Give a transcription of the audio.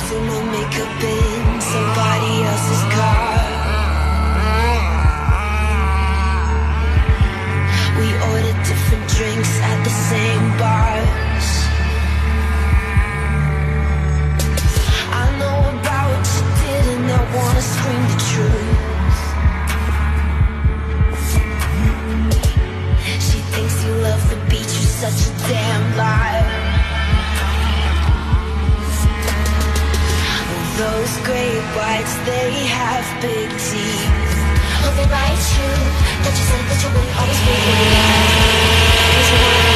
do my makeup in somebody else's car. We ordered different drinks at the same bars. I know about what you did and I wanna scream the truth. She thinks you love the beach, you're such a damn liar. Those great whites, they have big teeth. Oh, they write you that you said that you wouldn't always be.